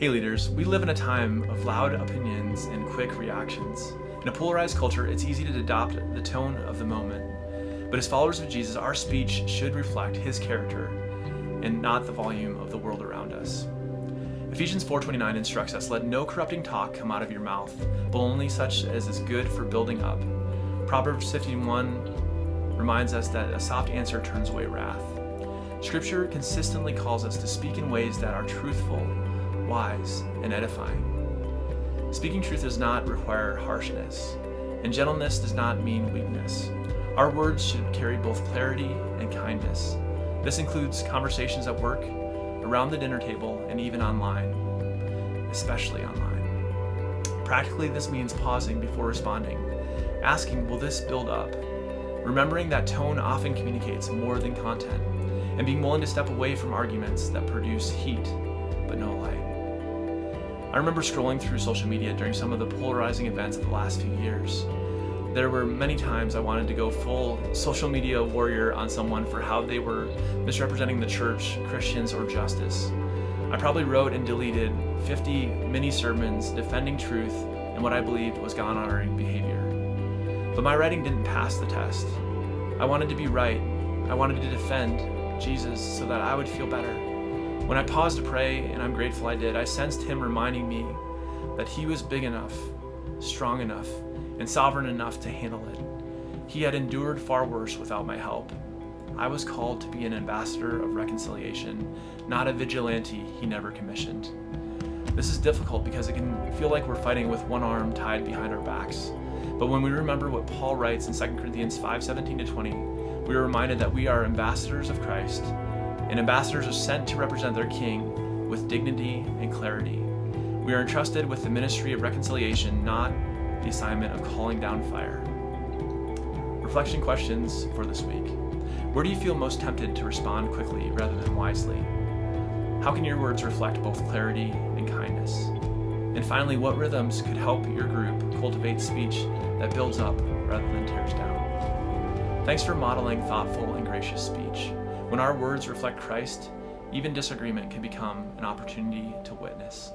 Hey leaders, we live in a time of loud opinions and quick reactions. In a polarized culture, it's easy to adopt the tone of the moment. But as followers of Jesus, our speech should reflect his character and not the volume of the world around us. Ephesians 4:29 instructs us, "Let no corrupting talk come out of your mouth, but only such as is good for building up." Proverbs 15:1 reminds us that a soft answer turns away wrath. Scripture consistently calls us to speak in ways that are truthful, wise, and edifying. Speaking truth does not require harshness, and gentleness does not mean weakness. Our words should carry both clarity and kindness. This includes conversations at work, around the dinner table, and even online, especially online. Practically, this means pausing before responding, asking, will this build up? Remembering that tone often communicates more than content, and being willing to step away from arguments that produce heat but no light. I remember scrolling through social media during some of the polarizing events of the last few years. There were many times I wanted to go full social media warrior on someone for how they were misrepresenting the church, Christians, or justice. I probably wrote and deleted 50 mini sermons defending truth and what I believed was God-honoring behavior. But my writing didn't pass the test. I wanted to be right. I wanted to defend Jesus so that I would feel better. When I paused to pray, and I'm grateful I did, I sensed him reminding me that he was big enough, strong enough, and sovereign enough to handle it. He had endured far worse without my help. I was called to be an ambassador of reconciliation, not a vigilante he never commissioned. This is difficult because it can feel like we're fighting with one arm tied behind our backs. But when we remember what Paul writes in 2 Corinthians 5:17-20, we are reminded that we are ambassadors of Christ, and ambassadors are sent to represent their king with dignity and clarity. We are entrusted with the ministry of reconciliation, not the assignment of calling down fire. Reflection questions for this week. Where do you feel most tempted to respond quickly rather than wisely? How can your words reflect both clarity and kindness? And finally, what rhythms could help your group cultivate speech that builds up rather than tears down? Thanks for modeling thoughtful and gracious speech. When our words reflect Christ, even disagreement can become an opportunity to witness.